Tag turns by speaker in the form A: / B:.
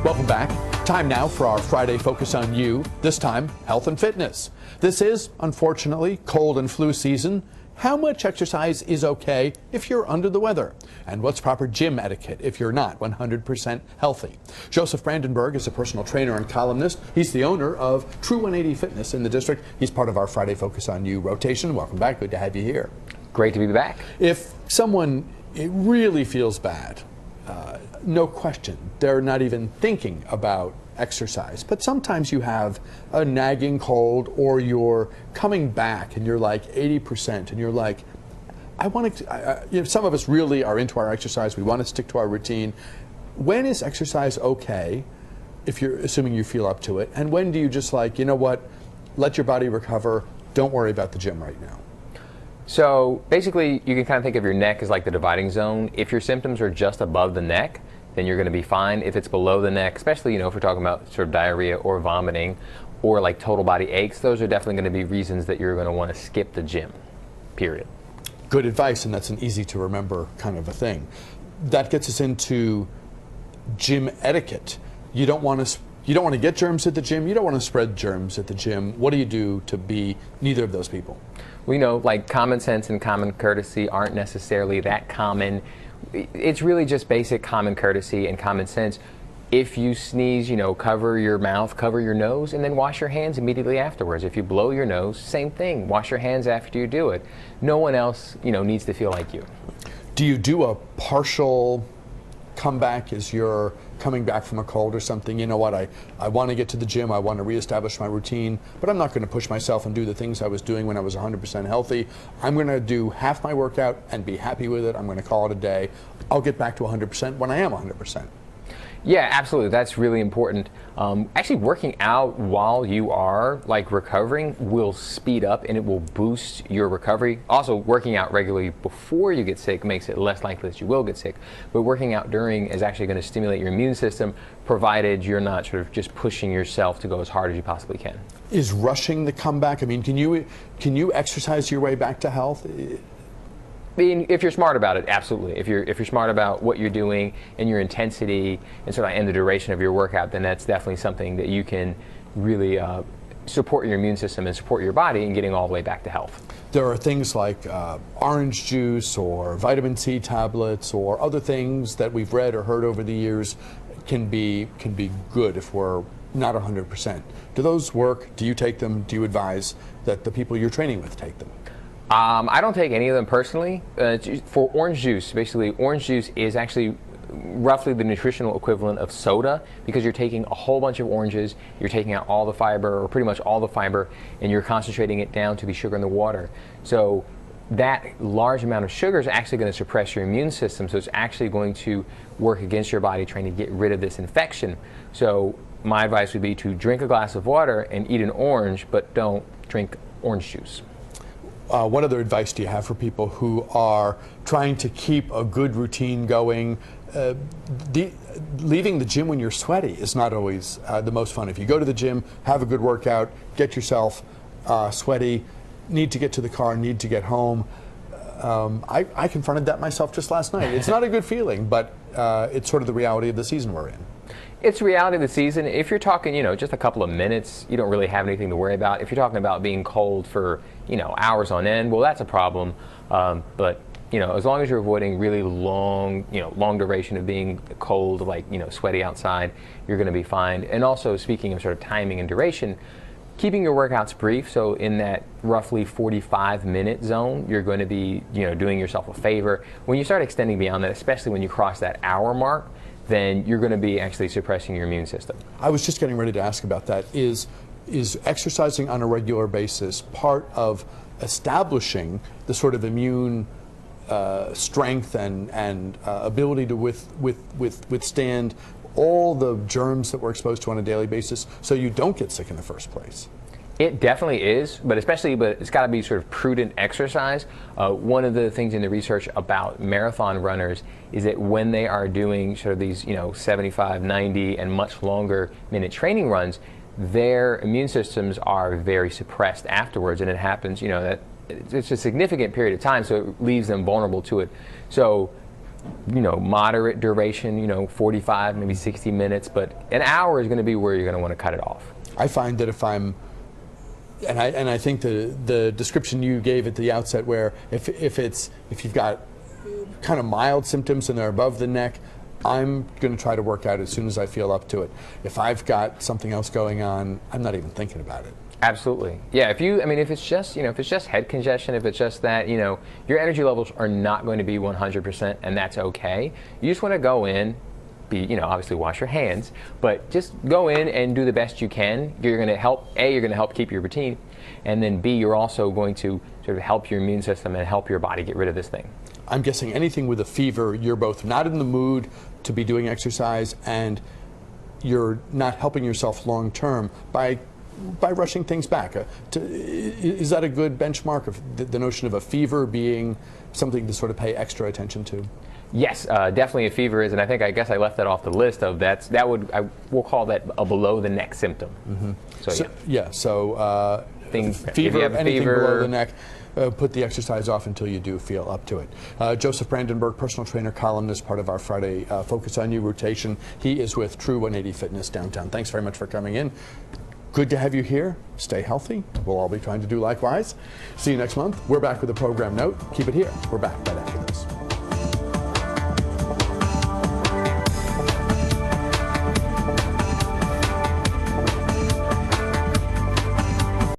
A: Welcome back. Time now for our Friday Focus on You, this time health and fitness. This is, unfortunately, cold and flu season. How much exercise is okay if you're under the weather? And what's proper gym etiquette if you're not 100% healthy? Joseph Brandenburg is a personal trainer and columnist. He's the owner of True 180 Fitness in the district. He's part of our Friday Focus on You rotation. Welcome back. Good to have you here.
B: Great to be back.
A: If someone really feels bad, no question, they're not even thinking about exercise. But sometimes you have a nagging cold, or you're coming back and you're like 80%, and you're like, I want to, some of us really are into our exercise. We want to stick to our routine. When is exercise okay, if you're assuming you feel up to it? And when do you just like, you know what, let your body recover, don't worry about the gym right now?
B: So basically, you can kind of think of your neck as like the dividing zone. If your symptoms are just above the neck, then you're going to be fine. If it's below the neck, especially, if we're talking about sort of diarrhea or vomiting or like total body aches, those are definitely going to be reasons that you're going to want to skip the gym, period.
A: Good advice, and that's an easy to remember kind of a thing. That gets us into gym etiquette. You don't want to get germs at the gym. You don't want to spread germs at the gym. What do you do to be neither of those people?
B: We know like common sense and common courtesy aren't necessarily that common. It's really just basic common courtesy and common sense. If you sneeze, cover your mouth, cover your nose, and then wash your hands immediately afterwards. If you blow your nose, same thing. Wash your hands after you do it. No one else, needs to feel like you.
A: Do you do a partial comeback as you're coming back from a cold or something? You know what, I want to get to the gym, I want to reestablish my routine, but I'm not going to push myself and do the things I was doing when I was 100% healthy. I'm going to do half my workout and be happy with it. I'm going to call it a day. I'll get back to 100% when I am 100%.
B: Yeah, absolutely. That's really important. Actually, working out while you are recovering will speed up and it will boost your recovery. Also, working out regularly before you get sick makes it less likely that you will get sick. But working out during is actually going to stimulate your immune system, provided you're not sort of just pushing yourself to go as hard as you possibly can.
A: Is rushing the comeback? I mean, can you exercise your way back to health?
B: If you're smart about it, absolutely. If you're smart about what you're doing and your intensity and the duration of your workout, then that's definitely something that you can really support your immune system and support your body in getting all the way back to health.
A: There are things like orange juice or vitamin C tablets or other things that we've read or heard over the years can be good if we're not 100%. Do those work? Do you take them? Do you advise that the people you're training with take them?
B: I don't take any of them personally. For orange juice, basically, orange juice is actually roughly the nutritional equivalent of soda, because you're taking a whole bunch of oranges, you're taking out all the fiber, or pretty much all the fiber, and you're concentrating it down to the sugar in the water. So that large amount of sugar is actually going to suppress your immune system, so it's actually going to work against your body trying to get rid of this infection. So my advice would be to drink a glass of water and eat an orange, but don't drink orange juice.
A: What other advice do you have for people who are trying to keep a good routine going? Leaving the gym when you're sweaty is not always the most fun. If you go to the gym, have a good workout, get yourself sweaty, need to get to the car, need to get home. I confronted that myself just last night. It's not a good feeling, but it's sort of the reality of the season we're in.
B: It's the reality of the season. If you're talking, just a couple of minutes, you don't really have anything to worry about. If you're talking about being cold for, hours on end, well, that's a problem. But, as long as you're avoiding really long, long duration of being cold, sweaty outside, you're going to be fine. And also, speaking of sort of timing and duration, keeping your workouts brief. So in that roughly 45-minute zone, you're going to be, doing yourself a favor. When you start extending beyond that, especially when you cross that hour mark, then you're going to be actually suppressing your immune system.
A: I was just getting ready to ask about that. Is exercising on a regular basis part of establishing the sort of immune strength and ability to withstand all the germs that we're exposed to on a daily basis, so you don't get sick in the first place?
B: It definitely is, but it's got to be sort of prudent exercise. One of the things in the research about marathon runners is that when they are doing sort of these, 75, 90, and much longer minute training runs, their immune systems are very suppressed afterwards, and it happens, that it's a significant period of time, so it leaves them vulnerable to it. So moderate duration, 45, maybe 60 minutes, but an hour is going to be where you're going to want to cut it off.
A: I find that if I'm, and I think the description you gave at the outset, where if you've got kind of mild symptoms and they're above the neck, I'm going to try to work out as soon as I feel up to it. If I've got something else going on, I'm not even thinking about it.
B: Absolutely. Yeah, if it's just, if it's just head congestion, if it's just that, your energy levels are not going to be 100%, and that's okay. You just want to go in, obviously wash your hands, but just go in and do the best you can. You're going to help, you're going to help keep your routine, and then B, you're also going to sort of help your immune system and help your body get rid of this thing.
A: I'm guessing anything with a fever, you're both not in the mood to be doing exercise, and you're not helping yourself long term by rushing things back. Is that a good benchmark of the notion of a fever being something to sort of pay extra attention to?
B: Yes, definitely a fever is, and I guess I left that off the list of we'll call that a below the neck symptom.
A: Mm-hmm.
B: So
A: fever, anything below the neck, put the exercise off until you do feel up to it. Joseph Brandenburg, personal trainer, columnist, part of our Friday Focus on You rotation. He is with True 180 Fitness downtown. Thanks very much for coming in. Good to have you here. Stay healthy. We'll all be trying to do likewise. See you next month. We're back with a program note. Keep it here. We're back right after this.